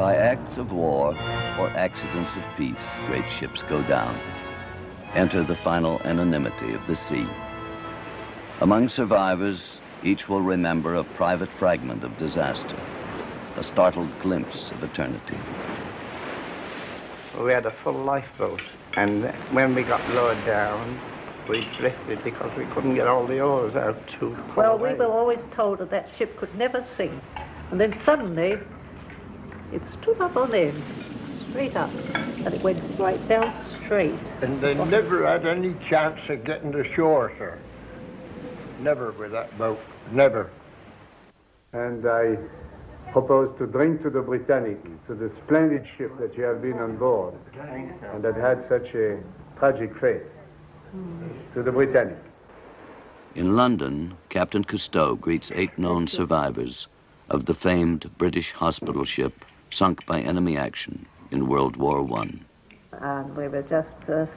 By acts of war or accidents of peace, great ships go down. Enter the final anonymity of the sea. Among survivors, each will remember a private fragment of disaster, a startled glimpse of eternity. We had a full lifeboat, and when we got lowered down, we drifted because we couldn't get all the oars out to pull Well, away. we were always told that that ship could never sink, and then suddenly it stood up on end, straight up, and it went right down straight. And they never had any chance of getting to shore, sir. Never with that boat, never. And I propose to drink to the Britannic, to the splendid ship that you have been on board, and that had such a tragic fate. To the Britannic. In London, Captain Cousteau greets 8 known survivors of the famed British hospital ship sunk by enemy action in World War I. And we were just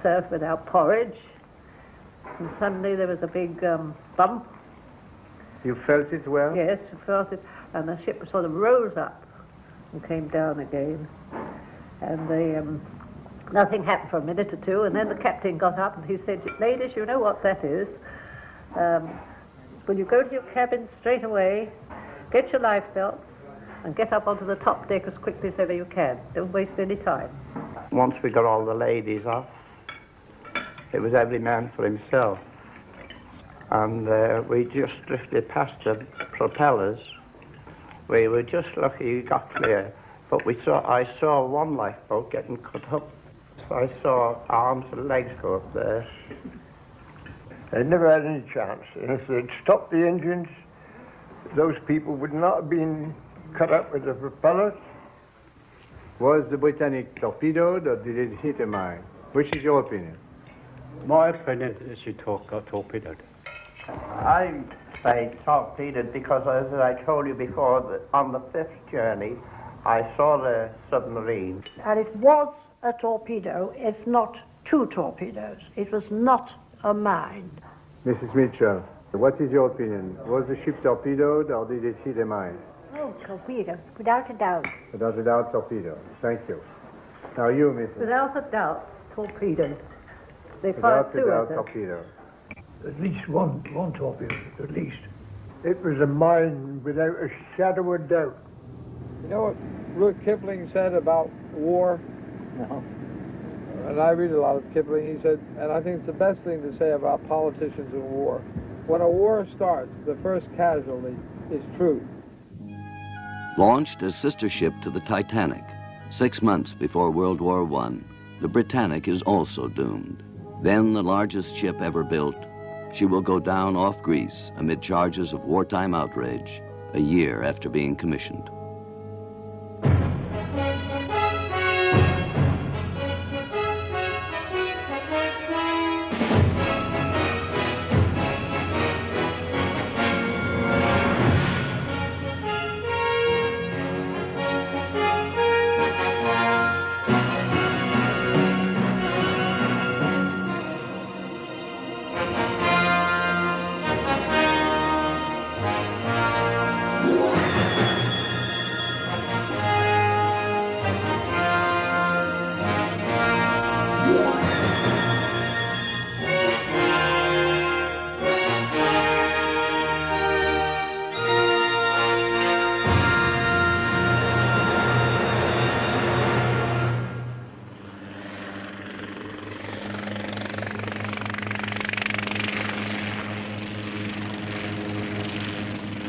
served with our porridge, and suddenly there was a big bump. You felt it well? Yes, we felt it, and the ship sort of rose up and came down again. And nothing happened for a minute or two, and then the captain got up and he said, "Ladies, you know what that is. Will you go to your cabin straight away, get your life belts, and get up onto the top deck as quickly as ever you can. Don't waste any time." Once we got all the ladies off, it was every man for himself. And we just drifted past the propellers. We were just lucky we got clear. But I saw one lifeboat getting cut up. So I saw arms and legs go up there. They never had any chance. And if they'd stopped the engines, those people would not have been cut up with the propellers. Was the Britannic torpedoed or did it hit a mine? Which is your opinion? My opinion is she got torpedoed. I say torpedoed because, as I told you before, that on the 5th journey, I saw the submarine. And it was a torpedo, if not 2 torpedoes. It was not a mine. Mrs. Mitchell, what is your opinion? Was the ship torpedoed or did it hit a mine? Oh, torpedo, without a doubt. Without a doubt, torpedo. Thank you. Now you, Mrs. Without a doubt, torpedoed. They Without fired a 2 doubt, of them. torpedo. At least one torpedo, at least. It was a mine without a shadow of doubt. You know what Rudyard Kipling said about war? No. And I read a lot of Kipling. He said, and I think it's the best thing to say about politicians in war. When a war starts, the first casualty is truth. Launched as sister ship to the Titanic 6 months before World War I, the Britannic is also doomed. Then the largest ship ever built, she will go down off Greece amid charges of wartime outrage a year after being commissioned.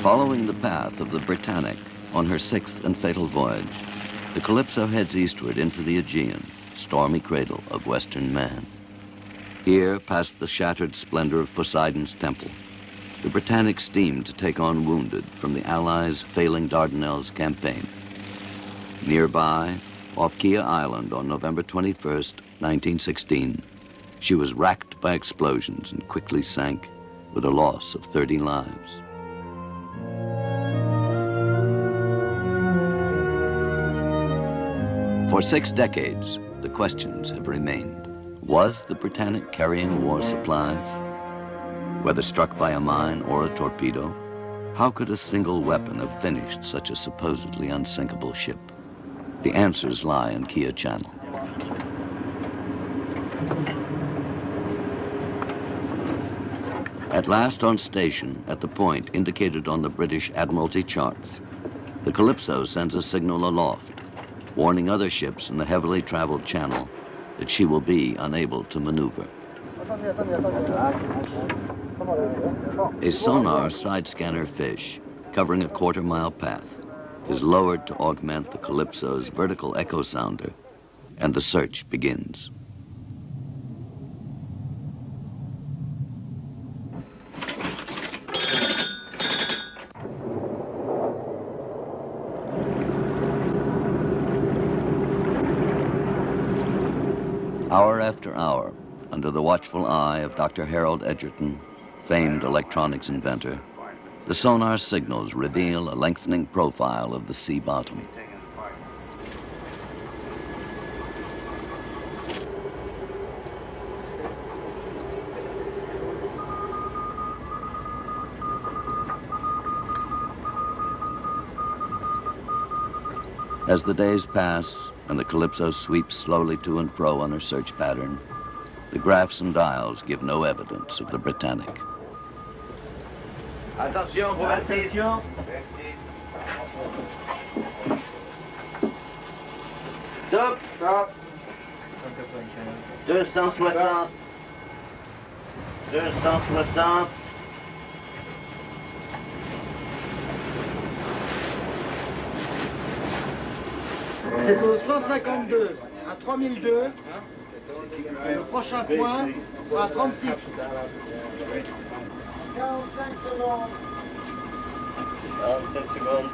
Following the path of the Britannic on her 6th and fatal voyage, the Calypso heads eastward into the Aegean, stormy cradle of Western man. Here, past the shattered splendor of Poseidon's temple, the Britannic steamed to take on wounded from the Allies' failing Dardanelles campaign. Nearby, off Kia Island on November 21st, 1916, she was racked by explosions and quickly sank with a loss of 30 lives. For 6 decades, the questions have remained. Was the Britannic carrying war supplies? Whether struck by a mine or a torpedo, how could a single weapon have finished such a supposedly unsinkable ship? The answers lie in Kia Channel. At last on station, at the point indicated on the British Admiralty charts, the Calypso sends a signal aloft, warning other ships in the heavily traveled channel that she will be unable to maneuver. A sonar side scanner fish, covering a quarter-mile path, is lowered to augment the Calypso's vertical echo sounder, and the search begins. Hour after hour, under the watchful eye of Dr. Harold Edgerton, famed electronics inventor, the sonar signals reveal a lengthening profile of the sea bottom. As the days pass and the Calypso sweeps slowly to and fro on her search pattern, the graphs and dials give no evidence of the Britannic. Attention, attention. 260. 260. C'est au 152 à 3002. Le prochain point sera 36. 45 secondes. 45 secondes.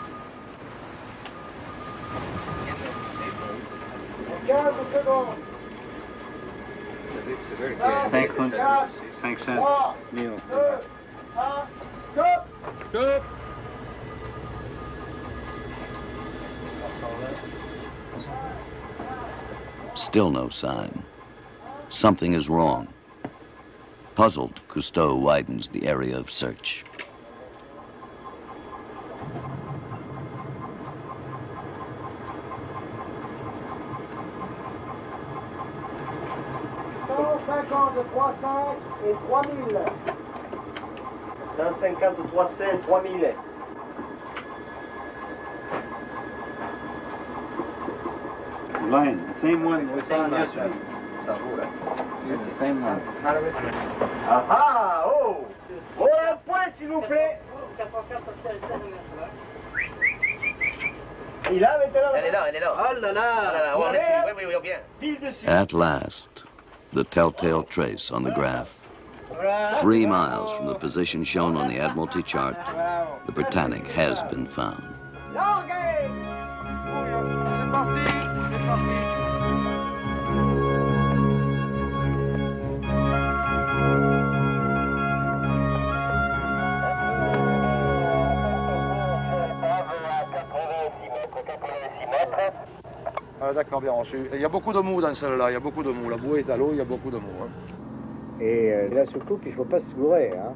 15 secondes. 500, 500 000. 2, 1, stop. Stop. Still no sign. Something is wrong. Puzzled, Cousteau widens the area of search. Et 3000. 150, 300, 3000. Line, the same one we saw yesterday. It's the same one. Ah, oh! Oh, un point, s'il vous plaît! Il a maintenant. Elle est là, elle est là. Oh là là! Ah là là, on est dessus. Oui, oui, bien. At last, the telltale trace on the graph. 3 miles from the position shown on the Admiralty chart, the Britannic has been found. Ah, d'accord, bien reçu. Il y a beaucoup de mou dans celle-là, il y a beaucoup de mou. La bouée est à l'eau, il y a beaucoup de mou. Hein. Et la soucoupe, il ne faut pas se gourer. Hein.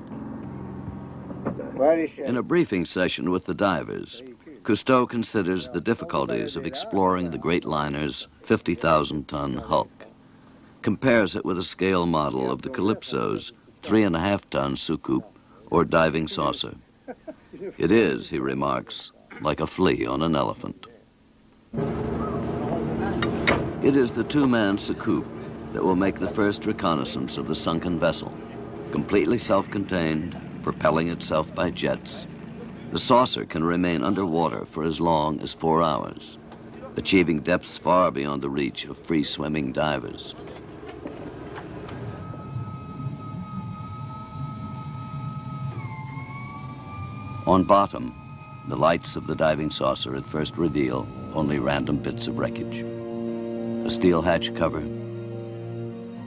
In a briefing session with the divers, Cousteau considers the difficulties of exploring the great liner's 50,000-ton hulk, compares it with a scale model of the Calypso's 3.5-ton soucoupe or diving saucer. It is, he remarks, like a flea on an elephant. It is the 2-man soucoupe that will make the first reconnaissance of the sunken vessel, completely self-contained, propelling itself by jets. The saucer can remain underwater for as long as 4 hours, achieving depths far beyond the reach of free-swimming divers. On bottom, the lights of the diving saucer at first reveal only random bits of wreckage. A steel hatch cover,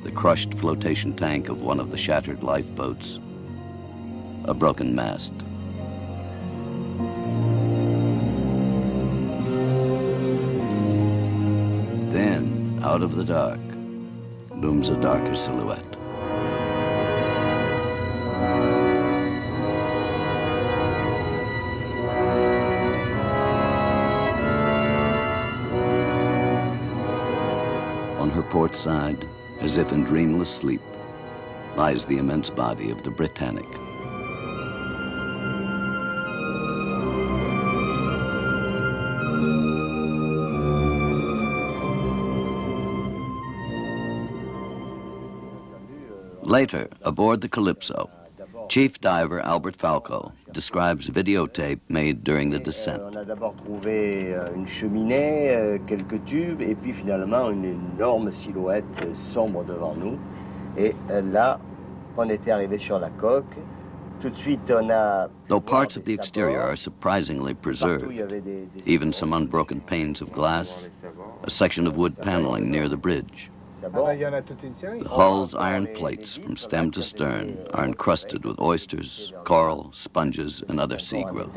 the crushed flotation tank of one of the shattered lifeboats, a broken mast. Then, out of the dark, looms a darker silhouette. port side, as if in dreamless sleep, lies the immense body of the Britannic. Later, aboard the Calypso, Chief Diver Albert Falco describes videotape made during the descent. On a d'abord trouvé une cheminée, quelques tubes, et puis finalement une énorme silhouette sombre devant nous. Et là, on était arrivé sur la coque. Tout de suite, on a... Though parts of the exterior are surprisingly preserved, even some unbroken panes of glass, a section of wood paneling near the bridge. The hull's iron plates from stem to stern are encrusted with oysters, coral, sponges, and other sea growth.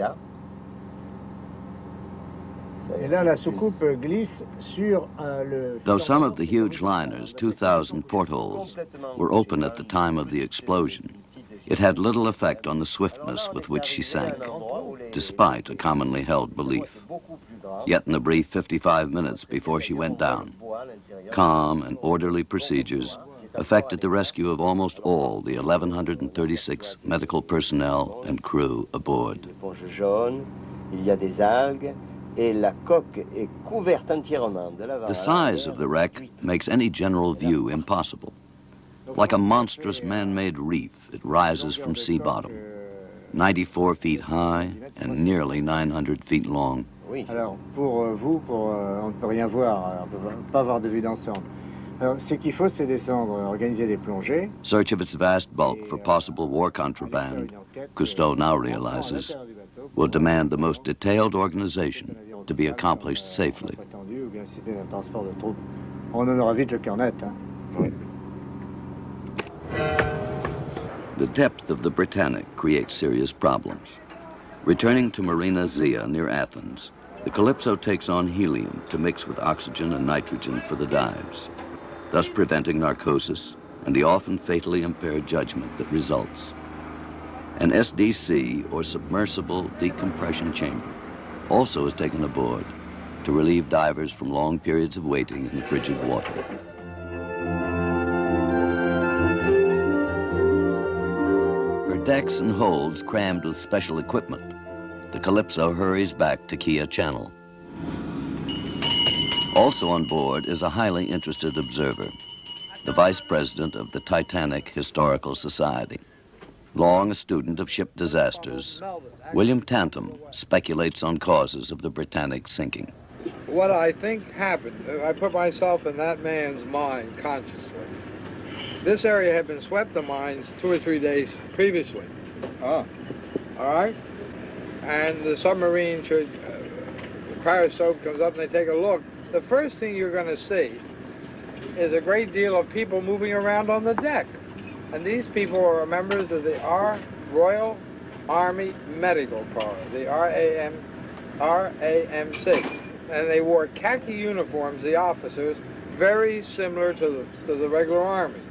Though some of the huge liners, 2,000 portholes, were open at the time of the explosion, it had little effect on the swiftness with which she sank, despite a commonly held belief. Yet in the brief 55 minutes before she went down, calm and orderly procedures effected the rescue of almost all the 1,136 medical personnel and crew aboard. The size of the wreck makes any general view impossible. Like a monstrous man-made reef, it rises from sea bottom, 94 feet high and nearly 900 feet long. Alors, pour vous, on ne peut rien voir, on ne peut pas avoir de vue d'ensemble. Alors, ce qu'il faut, c'est descendre, organiser des plongées. Search of its vast bulk for possible war contraband, Cousteau now realizes, will demand the most detailed organization to be accomplished safely. On en aura vite le cœur net. The depth of the Britannic creates serious problems. Returning to Marina Zia near Athens, the Calypso takes on helium to mix with oxygen and nitrogen for the dives, thus preventing narcosis and the often fatally impaired judgment that results. An SDC, or submersible decompression chamber, also is taken aboard to relieve divers from long periods of waiting in the frigid water. Her decks and holds crammed with special equipment, the Calypso hurries back to Kia Channel. Also on board is a highly interested observer, the vice president of the Titanic Historical Society. Long a student of ship disasters, William Tantum speculates on causes of the Britannic sinking. What I think happened, I put myself in that man's mind consciously. This area had been swept of mines 2 or 3 days previously. All right? And the submarine should, the periscope comes up and they take a look. The first thing you're going to see is a great deal of people moving around on the deck. And these people are members of the Royal Army Medical Corps, the RAMC. And they wore khaki uniforms, the officers, very similar to the regular Army.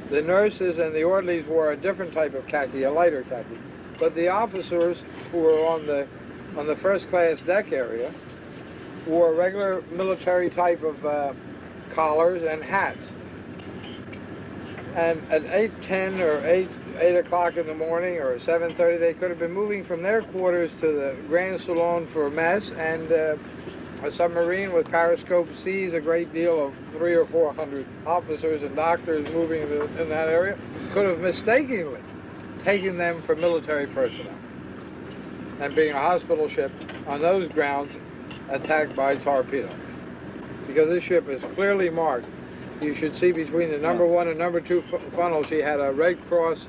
The nurses and the orderlies wore a different type of khaki, a lighter khaki. But the officers who were on the first class deck area wore regular military type of collars and hats. And at 8:10 or 8 o'clock in the morning or 7:30, they could have been moving from their quarters to the Grand Salon for mess, and a submarine with periscope sees a great deal of 300 or 400 officers and doctors moving in that area, could have mistakenly taken them for military personnel. And being a hospital ship, on those grounds, attacked by torpedo. Because this ship is clearly marked. You should see between the number 1 and number 2 funnel, she had a red cross,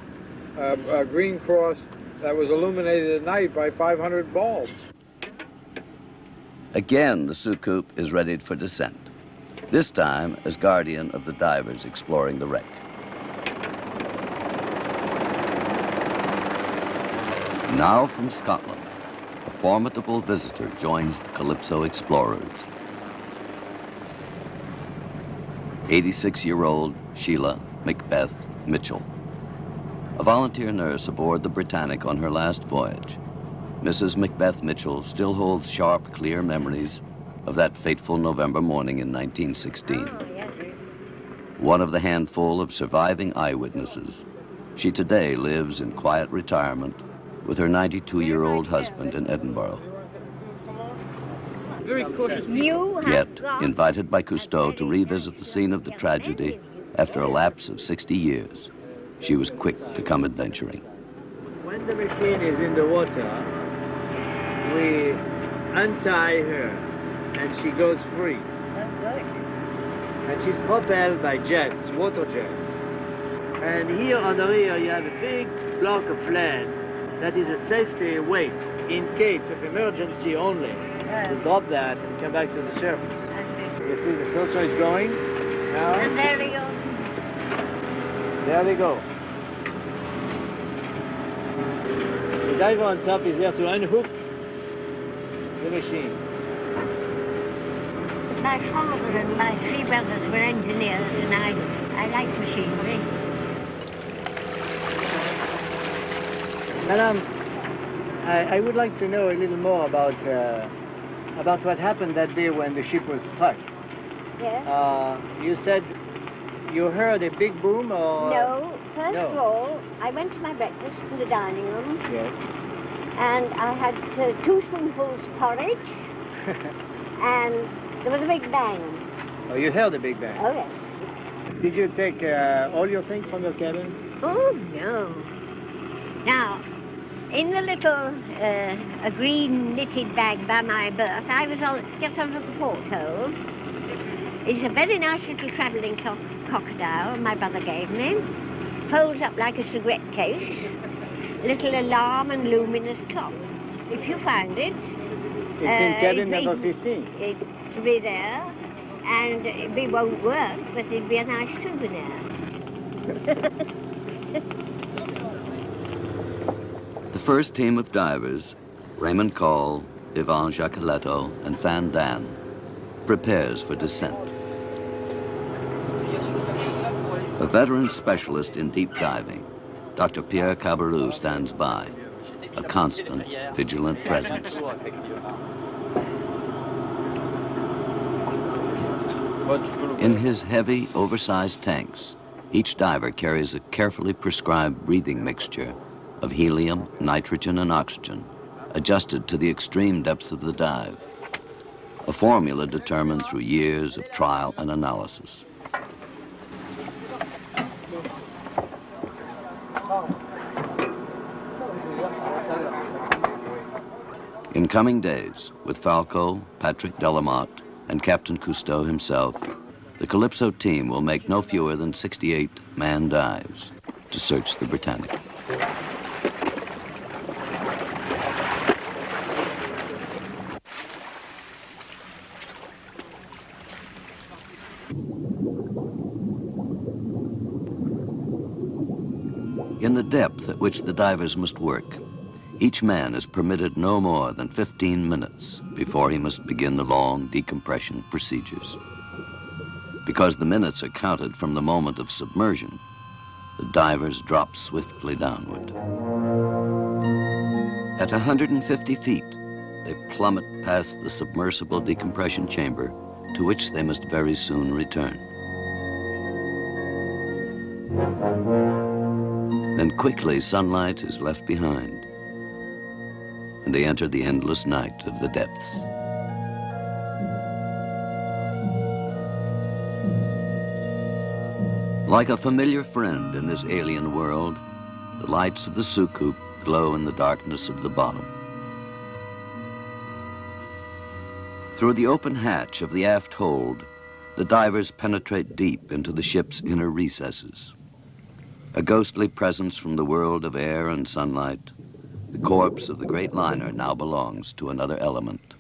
a green cross that was illuminated at night by 500 bulbs. Again, the Soucoupe is readied for descent, this time as guardian of the divers exploring the wreck. Now from Scotland, a formidable visitor joins the Calypso explorers. 86-year-old Sheila Macbeth Mitchell, a volunteer nurse aboard the Britannic on her last voyage. Mrs. Macbeth Mitchell still holds sharp, clear memories of that fateful November morning in 1916. Oh, yes, one of the handful of surviving eyewitnesses. She today lives in quiet retirement with her 92-year-old husband in Edinburgh. Very cautious. Yet, invited by Cousteau to revisit the scene of the tragedy after a lapse of 60 years, she was quick to come adventuring. When the machine is in the water, we untie her and she goes free. And she's propelled by jets, water jets. And here on the rear you have a big block of land that is a safety weight in case of emergency only. To drop that and come back to the surface. You see the saucer is going now. And there they go. There they go. The diver on top is there to unhook the machine. My father and my three brothers were engineers, and I like machinery. Madam, I would like to know a little more about what happened that day when the ship was struck. Yes? You said you heard a big boom, or...? No. First of all, I went to my breakfast in the dining room. Yes. And I had 2 spoonfuls porridge. And there was a big bang. Oh, you heard a big bang? Oh, yes. Did you take all your things from your cabin? Oh, no. Now, in the little a green knitted bag by my berth, I was just under the porthole. It's a very nice little travelling crocodile my brother gave me. Folds up like a cigarette case. Little alarm and luminous top. If you find it... It's in cabin number 15. It'll be there, and it won't work, but it'll be a nice souvenir. The first team of divers, Raymond Call, Yvon Jacqueletto, and Van Dan, prepares for descent. A veteran specialist in deep diving, Dr. Pierre Cabarrou stands by, a constant, vigilant presence. In his heavy, oversized tanks, each diver carries a carefully prescribed breathing mixture of helium, nitrogen, and oxygen, adjusted to the extreme depth of the dive, a formula determined through years of trial and analysis. In coming days, with Falco, Patrick Delamotte, and Captain Cousteau himself, the Calypso team will make no fewer than 68 manned dives to search the Britannic. In the depth at which the divers must work, each man is permitted no more than 15 minutes before he must begin the long decompression procedures. Because the minutes are counted from the moment of submersion, the divers drop swiftly downward. At 150 feet, they plummet past the submersible decompression chamber, to which they must very soon return. Then quickly sunlight is left behind, and they enter the endless night of the depths. Like a familiar friend in this alien world, the lights of the soucoupe glow in the darkness of the bottom. Through the open hatch of the aft hold, the divers penetrate deep into the ship's inner recesses. A ghostly presence from the world of air and sunlight, the corpse of the great liner now belongs to another element.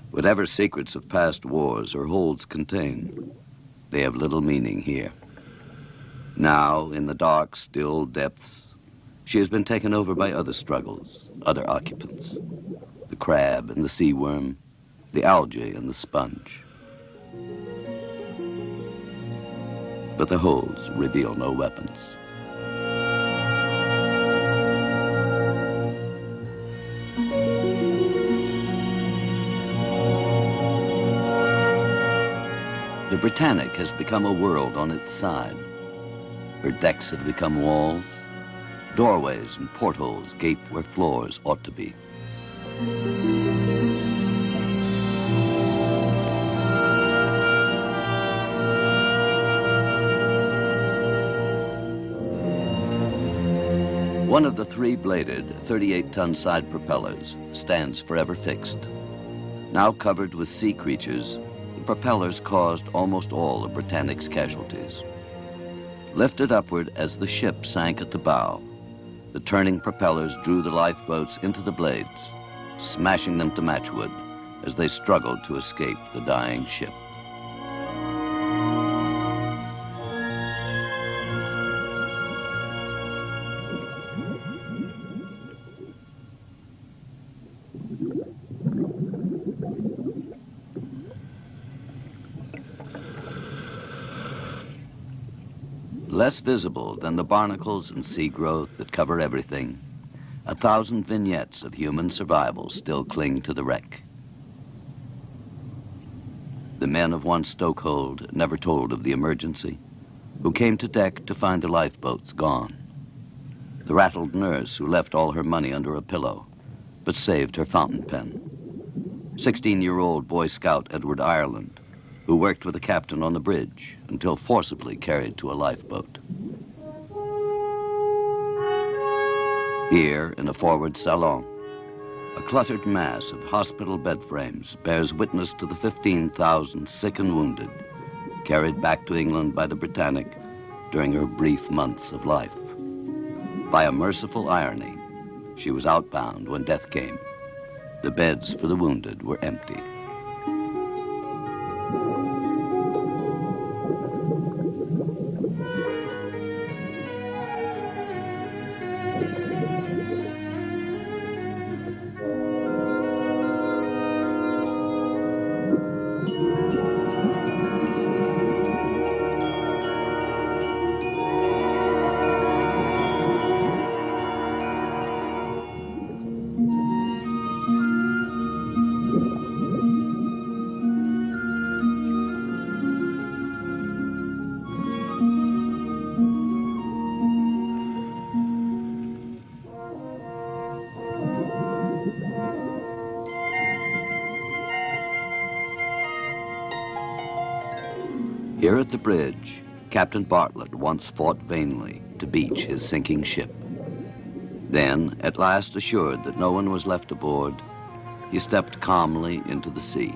Whatever secrets of past wars or holds contain, they have little meaning here. Now, in the dark, still depths, she has been taken over by other struggles, other occupants. The crab and the sea worm, the algae and the sponge. But the holds reveal no weapons. The Britannic has become a world on its side. Her decks have become walls. Doorways and portholes gape where floors ought to be. One of the three-bladed, 38-ton side propellers stands forever fixed. Now covered with sea creatures, the propellers caused almost all of Britannic's casualties. Lifted upward as the ship sank at the bow, the turning propellers drew the lifeboats into the blades, smashing them to matchwood as they struggled to escape the dying ship. Less visible than the barnacles and sea growth that cover everything, 1,000 vignettes of human survival still cling to the wreck. The men of one stokehold never told of the emergency, who came to deck to find the lifeboats gone. The rattled nurse who left all her money under a pillow, but saved her fountain pen. 16-year-old Boy Scout Edward Ireland, who worked with the captain on the bridge until forcibly carried to a lifeboat. Here, in a forward salon, a cluttered mass of hospital bed frames bears witness to the 15,000 sick and wounded carried back to England by the Britannic during her brief months of life. By a merciful irony, she was outbound when death came. The beds for the wounded were empty. Here at the bridge, Captain Bartlett once fought vainly to beach his sinking ship. Then, at last assured that no one was left aboard, he stepped calmly into the sea,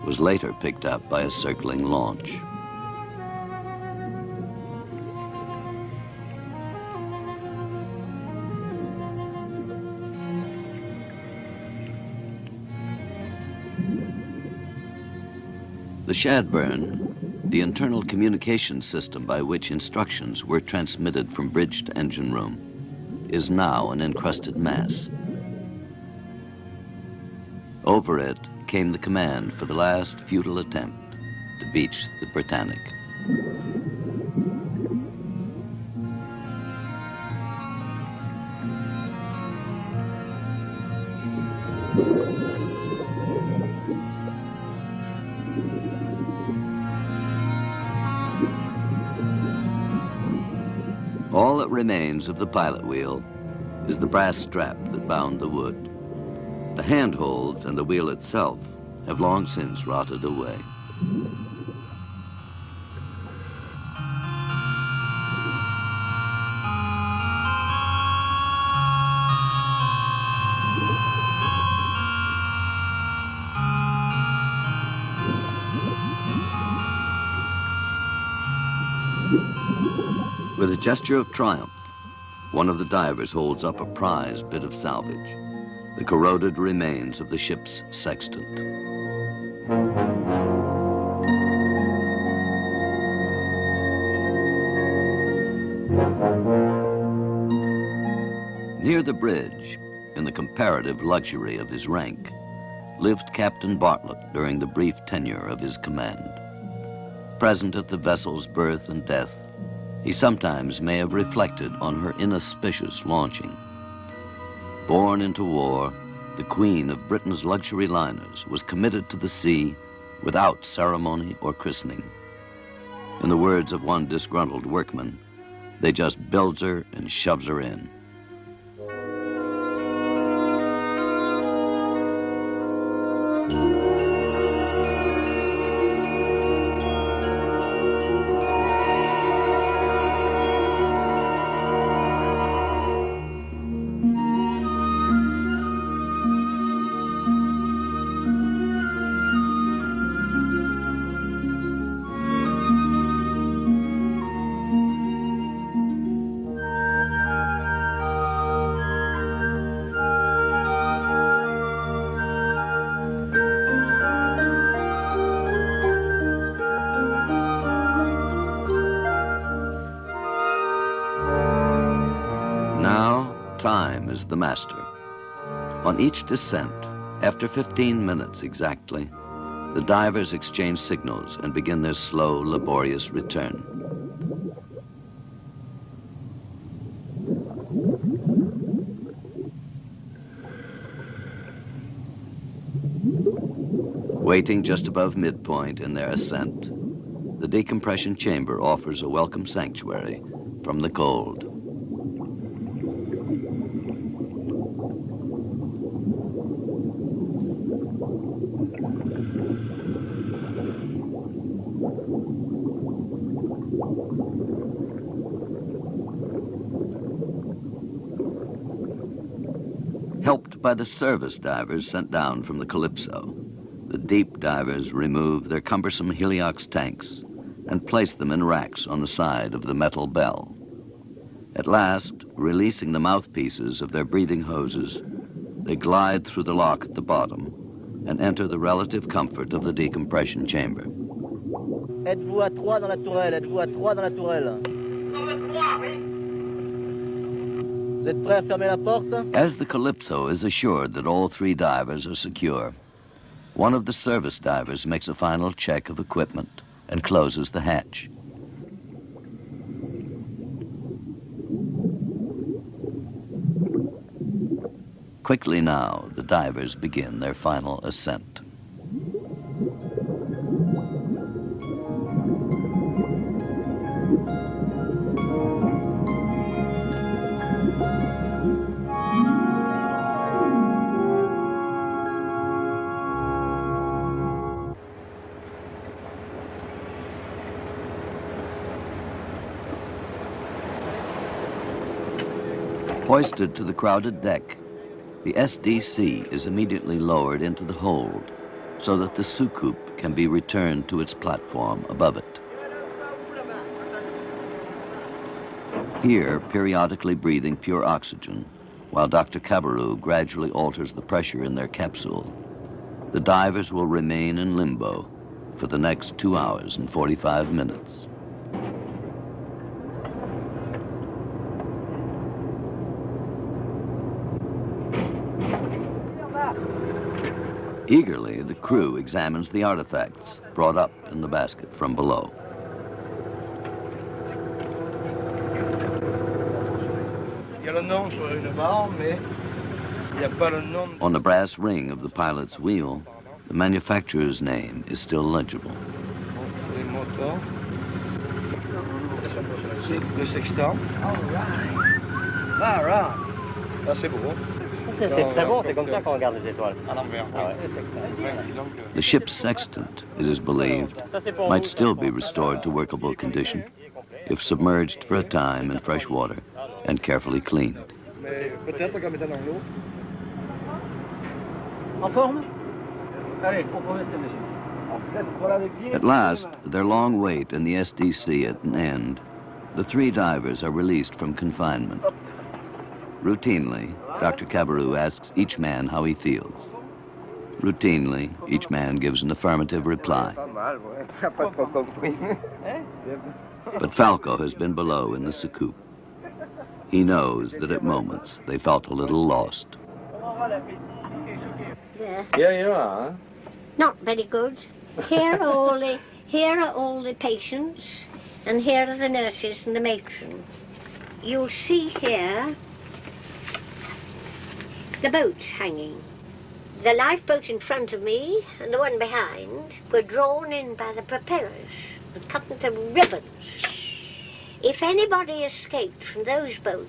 was later picked up by a circling launch. The Shadburn, the internal communication system by which instructions were transmitted from bridge to engine room, is now an encrusted mass. Over it came the command for the last futile attempt to beach the Britannic. All that remains of the pilot wheel is the brass strap that bound the wood. The handholds and the wheel itself have long since rotted away. With a gesture of triumph, one of the divers holds up a prized bit of salvage, the corroded remains of the ship's sextant. Near the bridge, in the comparative luxury of his rank, lived Captain Bartlett during the brief tenure of his command. Present at the vessel's birth and death, he sometimes may have reflected on her inauspicious launching. Born into war, the queen of Britain's luxury liners was committed to the sea without ceremony or christening. In the words of one disgruntled workman, they just builds her and shoves her in. Time is the master. On each descent, after 15 minutes exactly, the divers exchange signals and begin their slow, laborious return. Waiting just above midpoint in their ascent, the decompression chamber offers a welcome sanctuary from the cold. Helped by the service divers sent down from the Calypso, the deep divers remove their cumbersome heliox tanks and place them in racks on the side of the metal bell. At last, releasing the mouthpieces of their breathing hoses, they glide through the lock at the bottom and enter the relative comfort of the decompression chamber. Êtes-vous à 3 dans la tourelle? Êtes-vous à 3 dans la tourelle? Vous êtes prêts à fermer la porte? As the Calypso is assured that all 3 divers are secure, one of the service divers makes a final check of equipment and closes the hatch. Quickly now, the divers begin their final ascent. Hoisted to the crowded deck, the SDC is immediately lowered into the hold so that the soucoupe can be returned to its platform above it. Here, periodically breathing pure oxygen, while Dr. Cabarrou gradually alters the pressure in their capsule, the divers will remain in limbo for the next 2 hours and 45 minutes. Eagerly, the crew examines the artifacts brought up in the basket from below. On the brass ring of the pilot's wheel, the manufacturer's name is still legible. C'est très bon, c'est comme ça qu'on regarde les étoiles. The ship's sextant, it is believed, might still be restored to workable condition if submerged for a time in fresh water and carefully cleaned. At last, their long wait in the SDC at an end, the 3 divers are released from confinement. Routinely, Dr. Cabarrou asks each man how he feels. Routinely, each man gives an affirmative reply. But Falco has been below in the soucoupe. He knows that at moments they felt a little lost. Here you are. Not very good. Here are all the patients, and here are the nurses and the matron. You'll see here the boats hanging. the lifeboat in front of me and the one behind were drawn in by the propellers and cut into ribbons. If anybody escaped from those boats,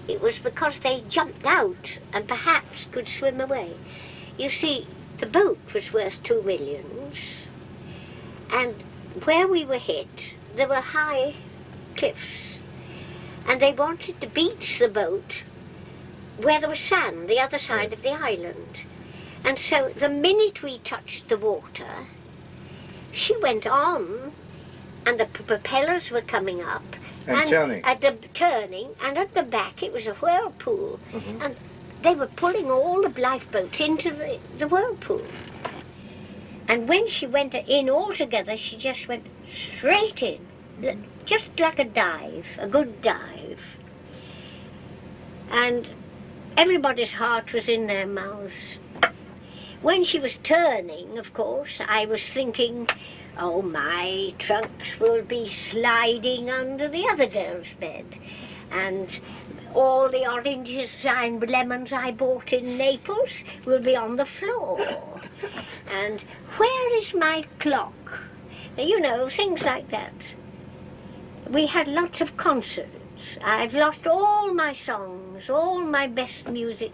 it was because they jumped out and perhaps could swim away. You see, the boat was worth 2 millions, and where we were hit, there were high cliffs, and they wanted to beach the boat where there was sand, the other side of the island. And so the minute we touched the water, she went on, and the propellers were coming up, and turning. At the turning, and at the back it was a whirlpool, and they were pulling all the lifeboats into the whirlpool. And when she went in altogether, she just went straight in, just like a dive, a good dive. And everybody's heart was in their mouths. When she was turning, of course, I was thinking, oh, my trunks will be sliding under the other girl's bed. And all the oranges and lemons I bought in Naples will be on the floor. And where is my clock? You know, things like that. We had lots of concerts. I've lost all my songs, all my best music.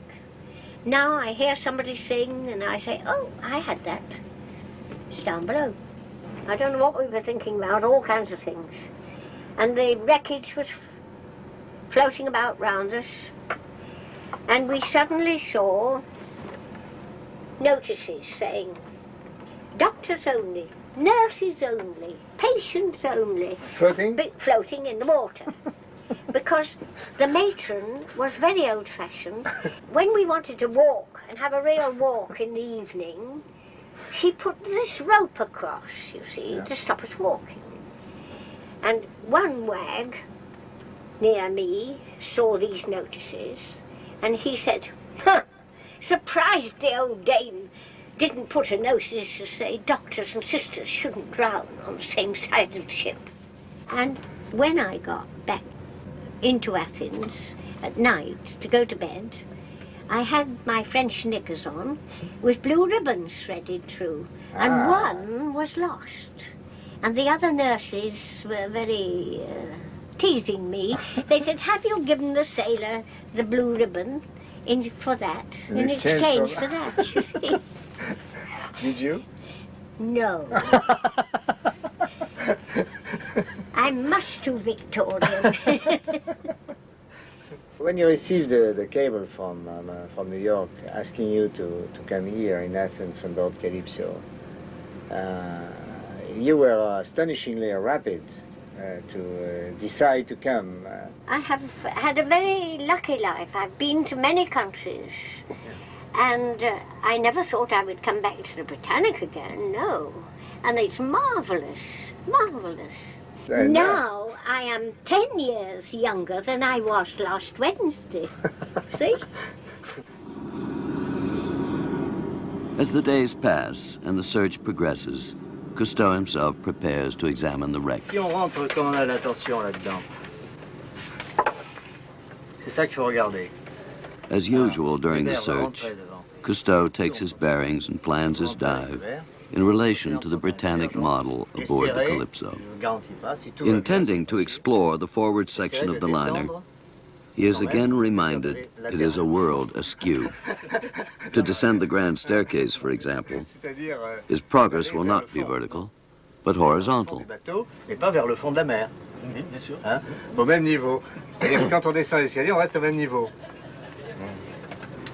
Now I hear somebody sing and I say, oh, I had that. It's down below. I don't know what we were thinking about, all kinds of things. And the wreckage was floating about round us. And we suddenly saw notices saying, doctors only, nurses only, patients only. Floating? Floating in the water. Because the matron was very old-fashioned. When we wanted to walk and have a real walk in the evening, she put this rope across, you see, to stop us walking. And one wag near me saw these notices, and he said, huh, surprised the old dame didn't put a notice to say doctors and sisters shouldn't drown on the same side of the ship. And when I got back into Athens at night to go to bed, I had my French knickers on with blue ribbons threaded through, and one was lost. And the other nurses were very teasing me. They said, have you given the sailor the blue ribbon for that, in exchange for that, you see? Did you? No. I'm much too Victorian. When you received the cable from New York asking you to come here in Athens on board Calypso, you were astonishingly rapid to decide to come. I have had a very lucky life. I've been to many countries, and I never thought I would come back to the Britannic again, no. And it's marvelous, marvelous. Now I am 10 years younger than I was last Wednesday. See? As the days pass and the search progresses, Cousteau himself prepares to examine the wreck. Si on rentre quand on a l'attention là-dedans, c'est ça qu'il faut regarder. As usual during the search, Cousteau takes his bearings and plans his dive in relation to the Britannic model aboard the Calypso. Intending to explore the forward section of the liner, he is again reminded it is a world askew. To descend the grand staircase, for example, his progress will not be vertical, but horizontal. Mais pas vers le fond de la mer. Hein? Au même niveau. C'est-à-dire que quand on descend l'escalier, on reste au même niveau.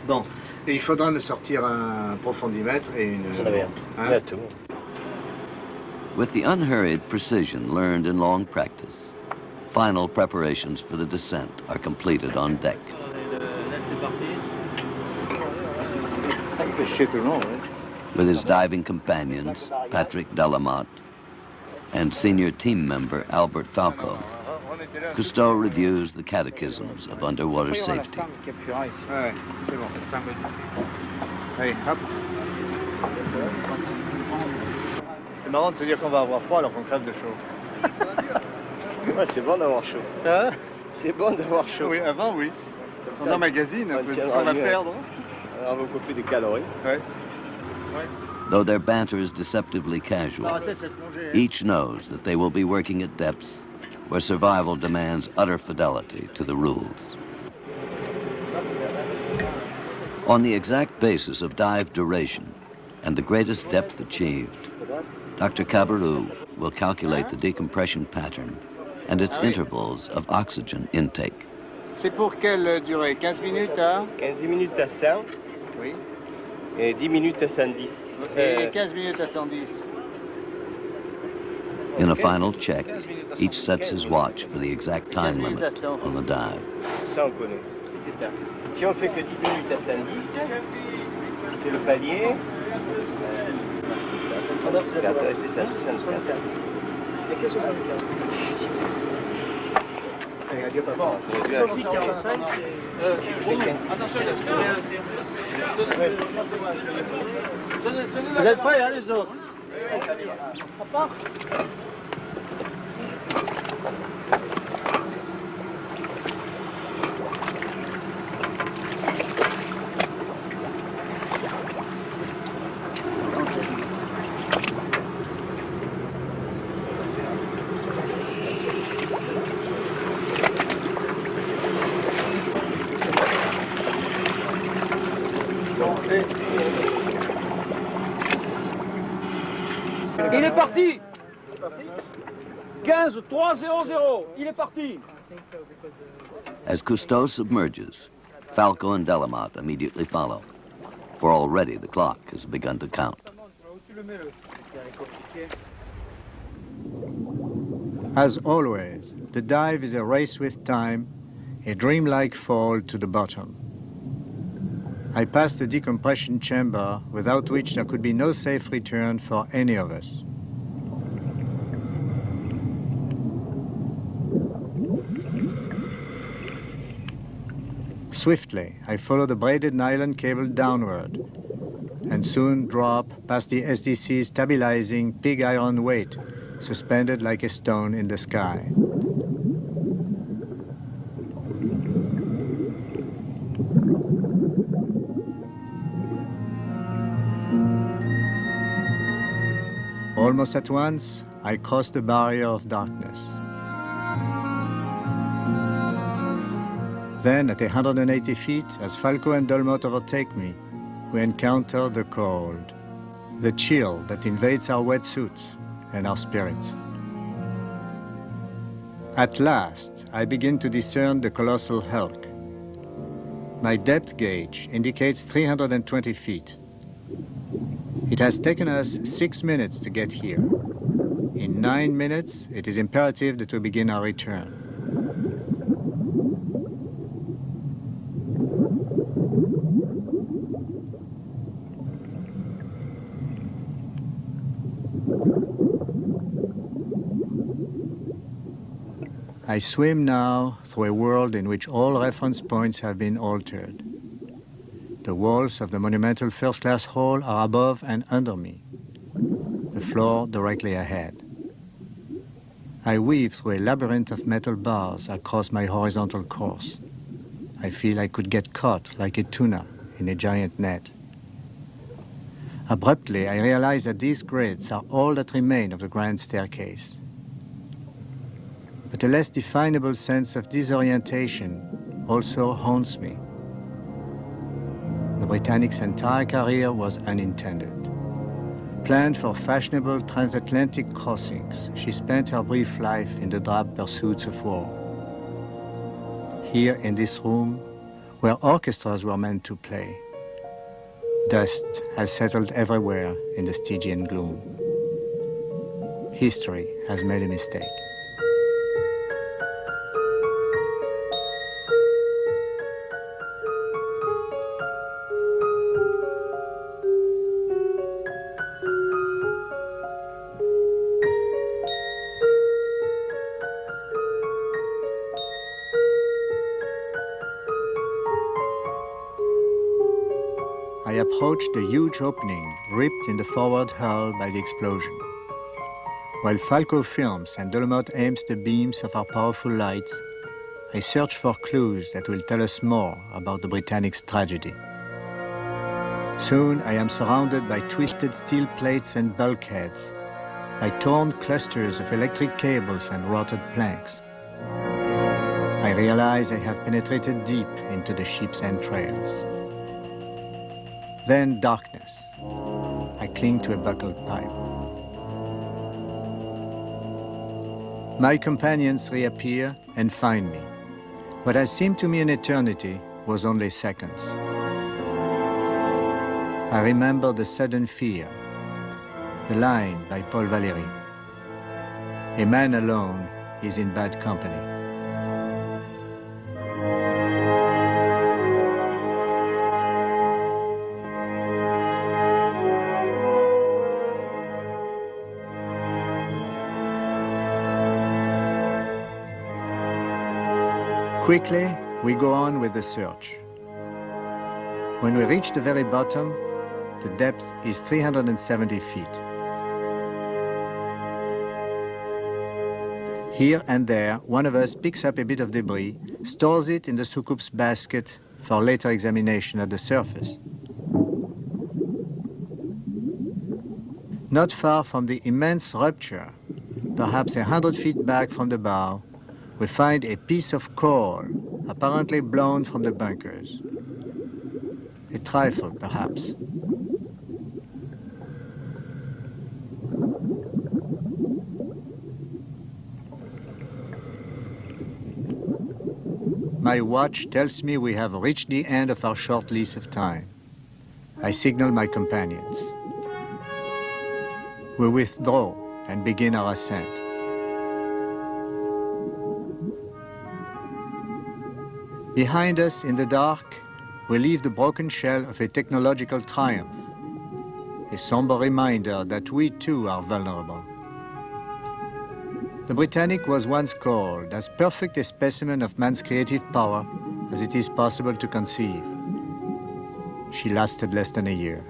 Bon. Et il faudra me sortir un profondimètre et une... Hein? With the unhurried precision learned in long practice, final preparations for the descent are completed on deck. With his diving companions, Patrick Delamotte, and senior team member Albert Falco, Cousteau reviews the catechisms of underwater safety. C'est marrant de se dire qu'on va avoir froid alors qu'on crève de chaud. Ouais, c'est bon d'avoir chaud. Hein? C'est bon d'avoir chaud. Oui, avant, oui. On emmagasine un peu, on va perdre. On va couper des calories. Ouais. Though their banter is deceptively casual, each knows that they will be working at depths where survival demands utter fidelity to the rules. On the exact basis of dive duration and the greatest depth achieved, Dr. Cabarrou will calculate the decompression pattern and its intervals of oxygen intake. C'est pour quelle durée? 15 minutes à 15 minutes à 100. Oui. Et 10 minutes à 110. Et 15 minutes à 110. In a final check, each sets his watch for the exact time limit on the dive. Ça, on connaît. C'est ça. Si on fait que 10 minutes à 110, c'est le palier. C'est ça, 64. Il n'y a que 64. Vous êtes prêts, hein, les autres? Il est parti. 15 3 0 0. Il est parti. As Cousteau submerges, Falco and Delamotte immediately follow, for already the clock has begun to count. As always, the dive is a race with time, a dreamlike fall to the bottom. I passed the decompression chamber, without which there could be no safe return for any of us. Swiftly, I follow the braided nylon cable downward, and soon drop past the SDC's stabilizing pig iron weight, suspended like a stone in the sky. Almost at once, I cross the barrier of darkness. Then, at 180 feet, as Falco and Delamotte overtake me, we encounter the cold, the chill that invades our wetsuits and our spirits. At last, I begin to discern the colossal hulk. My depth gauge indicates 320 feet. It has taken us 6 minutes to get here. In 9 minutes, it is imperative that we begin our return. I swim now through a world in which all reference points have been altered. The walls of the monumental first-class hall are above and under me, the floor directly ahead. I weave through a labyrinth of metal bars across my horizontal course. I feel I could get caught like a tuna in a giant net. Abruptly, I realize that these grids are all that remain of the grand staircase. But a less definable sense of disorientation also haunts me. The Britannic's entire career was unintended. Planned for fashionable transatlantic crossings, she spent her brief life in the drab pursuits of war. Here in this room, where orchestras were meant to play, dust has settled everywhere in the Stygian gloom. History has made a mistake. I approached the huge opening ripped in the forward hull by the explosion. While Falco films and Delamotte aims the beams of our powerful lights, I search for clues that will tell us more about the Britannic's tragedy. Soon I am surrounded by twisted steel plates and bulkheads, by torn clusters of electric cables and rotted planks. I realize I have penetrated deep into the ship's entrails. Then darkness. I cling to a buckled pipe. My companions reappear and find me. What has seemed to me an eternity was only seconds. I remember the sudden fear, the line by Paul Valéry. A man alone is in bad company. Quickly, we go on with the search. When we reach the very bottom, the depth is 370 feet. Here and there, one of us picks up a bit of debris, stores it in the soucoup's basket for later examination at the surface. Not far from the immense rupture, perhaps 100 feet back from the bow, we find a piece of coal, apparently blown from the bunkers. A trifle, perhaps. My watch tells me we have reached the end of our short lease of time. I signal my companions. We withdraw and begin our ascent. Behind us in the dark, we leave the broken shell of a technological triumph, a somber reminder that we too are vulnerable. The Britannic was once called as perfect a specimen of man's creative power as it is possible to conceive. She lasted less than a year.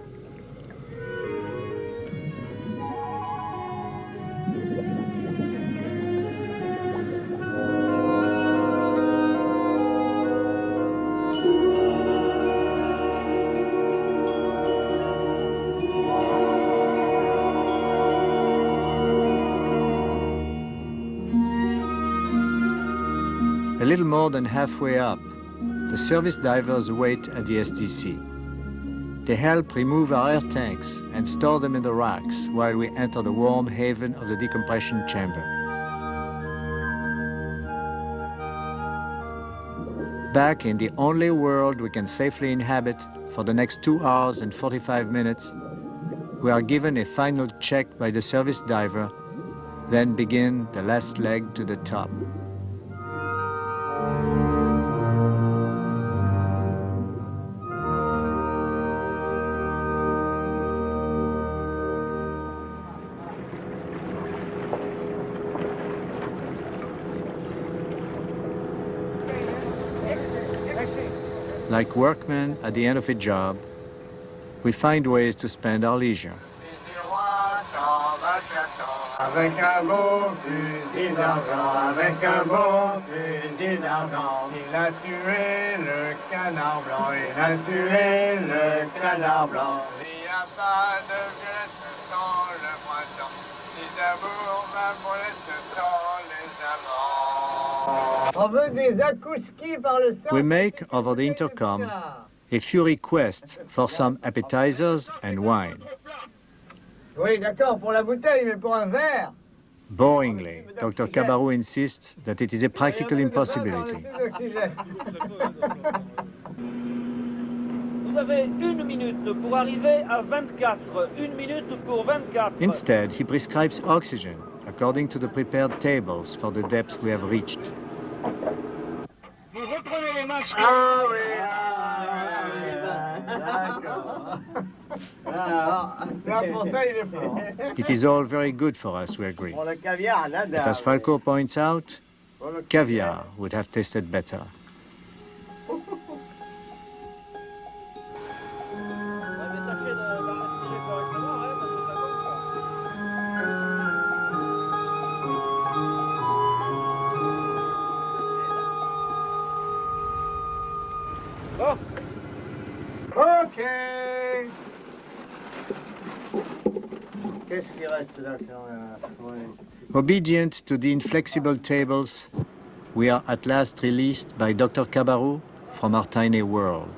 A little more than halfway up, the service divers wait at the STC. They help remove our air tanks and store them in the racks while we enter the warm haven of the decompression chamber. Back in the only world we can safely inhabit for the next 2 hours and 45 minutes, we are given a final check by the service diver, then begin the last leg to the top. Like workmen at the end of a job, we find ways to spend our leisure. Avec un beau fusil d'argent, avec un beau fusil d'argent, il a tué le canard blanc, il a tué le canard blanc. Il n'y a pas de violette sans le printemps, ni d'amour, ma molette sans les amants. On veut des akouskis par le sang. We make, over the intercom, a few requests for some appetizers and wine. Oui, d'accord, pour la bouteille, mais pour un verre. Boringly, Dr. Cabarrou insists that it is a practical impossibility. Vous avez 1 minute pour arriver à 24. 1 minute pour 24. Instead, he prescribes oxygen according to the prepared tables for the depth we have reached. Vous reprenez les masques. Ah oui, d'accord. It is all very good for us, we agree. But as Falco points out, caviar would have tasted better. Okay. Okay. Qu'est-ce qui reste là? Obedient to the inflexible tables, we are at last released by Dr. Cabarrou from our tiny world.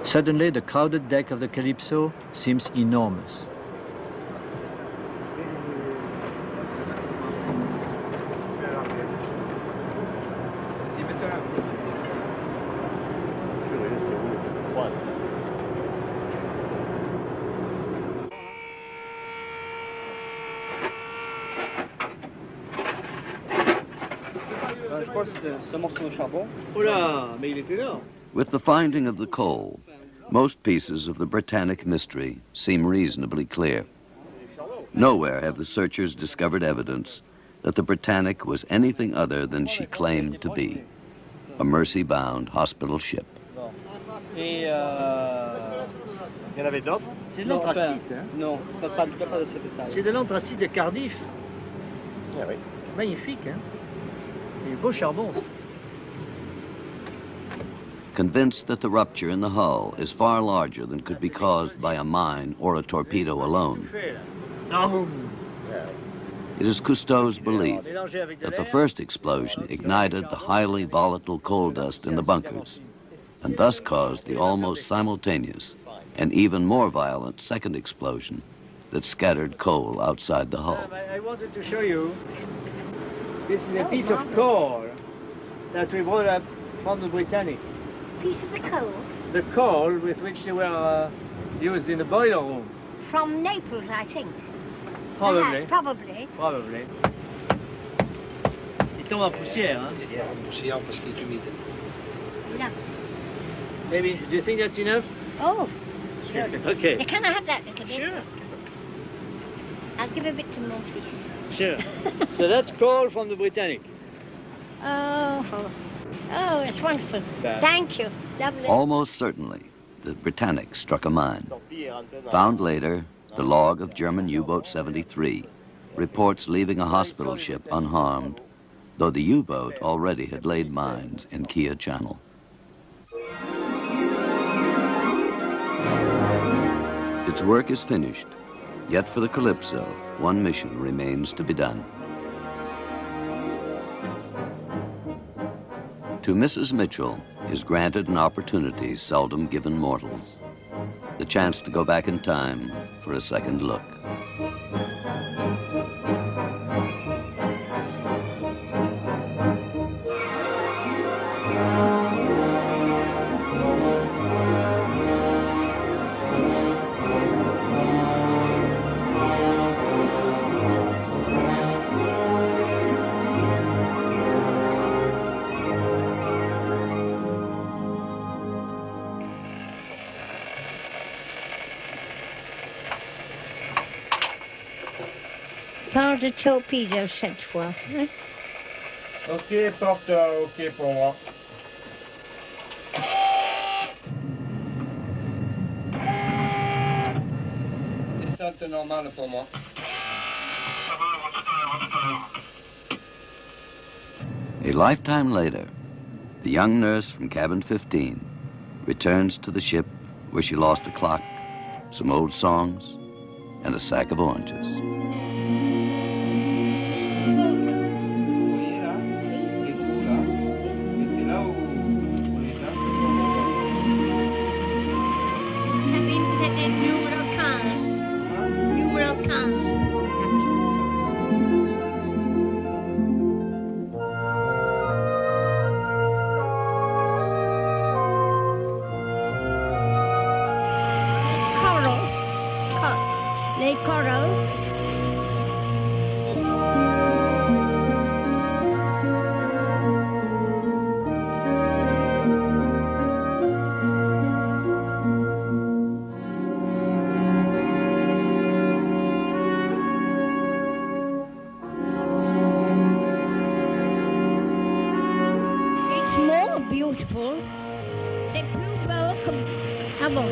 Suddenly, the crowded deck of the Calypso seems enormous. With the finding of the coal, most pieces of the Britannic mystery seem reasonably clear. Nowhere have the searchers discovered evidence that the Britannic was anything other than she claimed to be, a mercy-bound hospital ship. Il y en avait d'autres? C'est de l'anthracite, hein? Non, pas de ce détail. C'est de l'anthracite de Cardiff. Ah oui. Magnifique, hein? Et beau charbon. Convinced that the rupture in the hull is far larger than could be caused by a mine or a torpedo alone, it is Cousteau's belief that the first explosion ignited the highly volatile coal dust in the bunkers and thus caused the almost simultaneous and even more violent second explosion that scattered coal outside the hull. I wanted to show you, this is a piece of coal that we brought up from the Britannic. Piece of the coal? The coal with which they were used in the boiler room. From Naples, I think. Probably. Probably. Probably. Il tombe en poussière, hein? Poussière parce qu'il est humide. Yeah. Maybe, do you think that's enough? Oh, sure. Okay. Yeah, can I have that little bit? Sure. I'll give a bit to Monty. Sure. So that's coal from the Britannic. Oh, it's wonderful. Thank you. Lovely. Almost certainly, the Britannic struck a mine. Found later, the log of German U-boat 73 reports leaving a hospital ship unharmed, though the U-boat already had laid mines in Kia Channel. Its work is finished, yet for the Calypso, one mission remains to be done. To Mrs. Mitchell is granted an opportunity seldom given mortals, the chance to go back in time for a second look. Par de torpedo cette fois. Hein? Ok, porteur, ok pour moi. Descente normale pour moi. A lifetime later, the young nurse from cabin 15 returns to the ship where she lost a clock, some old songs, and a sack of oranges. C'est plus beau comme avant.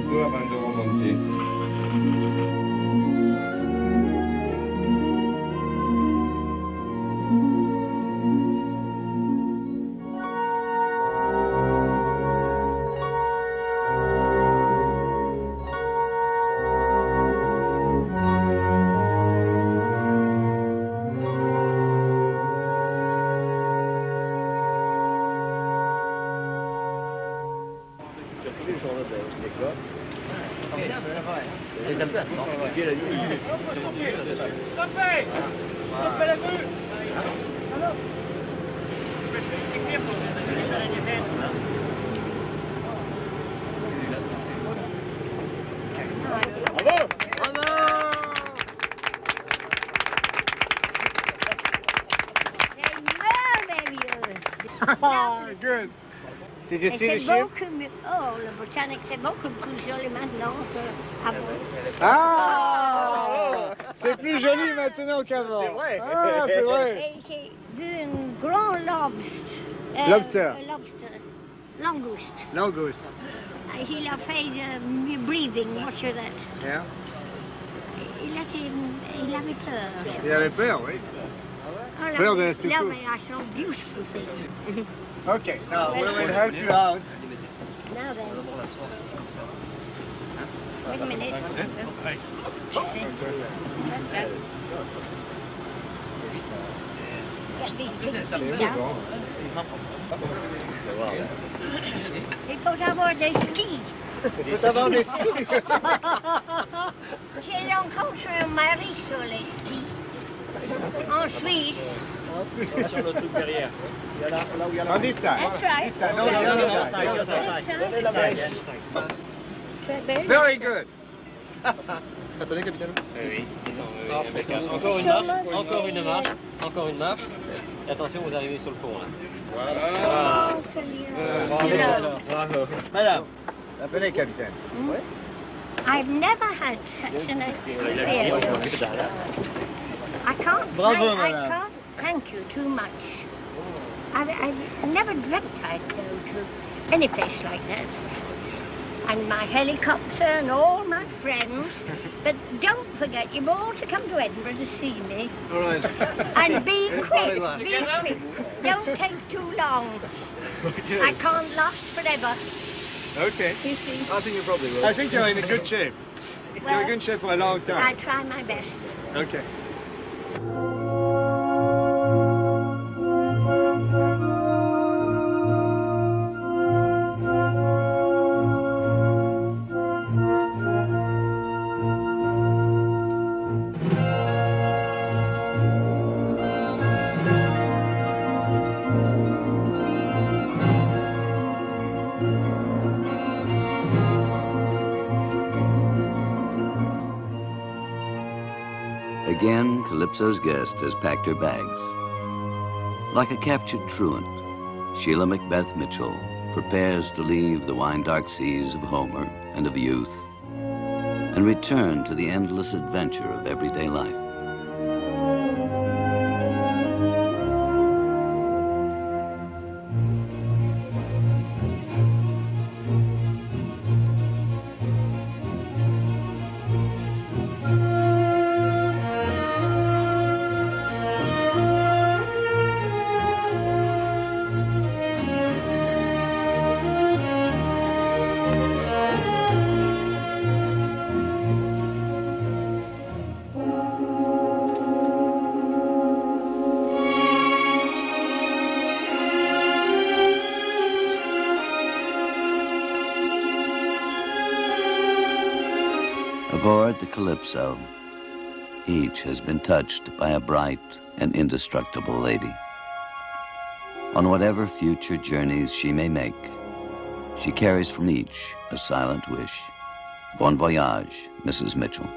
peu avant de remonter. Good. Did you Et see the c'est ship? beaucoup mieux. Oh, le Britannic, c'est beaucoup plus joli maintenant qu'avant. Ah! C'est plus joli maintenant qu'avant. C'est vrai. Ah, c'est vrai. Et j'ai vu un grand lobster. Lobster. Lobster. Langouste. Langouste. Il a fait breathing, watch that. Yeah. Il avait peur. Il avait peur, oui. Oh, Peur de la là, secours. mais I saw beautiful things. Okay, now we will help you out. Now then. Wait a minute. Get these big feet down. Il faut avoir des skis. Il faut avoir des skis. J'ai rencontré un mari sur les skis. En Suisse. Sur le truc derrière. On this side. That's right. This side. No, no, no, no, This side. no. Very good. Attendez, capitaine. Oui, ils sont encore une marche, encore une marche, encore une marche. Et attention, vous arrivez sur le pont là. Voilà. Bravo. Madame, appelez capitaine. Oui. I've never had such an experience. I can't thank you too much. I never dreamt I'd go to any place like that. And my helicopter and all my friends. But don't forget, you've all to come to Edinburgh to see me. All right. And be quick, be quick. Don't take too long. I can't last forever. Okay. You see? I think you probably will. I think you're in a good shape. You're in good shape for a long time. I try my best. Okay. Again, Calypso's guest has packed her bags. Like a captured truant, Sheila Macbeth Mitchell prepares to leave the wine-dark seas of Homer and of youth and return to the endless adventure of everyday life. Aboard the Calypso, each has been touched by a bright and indestructible lady. On whatever future journeys she may make, she carries from each a silent wish. Bon voyage, Mrs. Mitchell.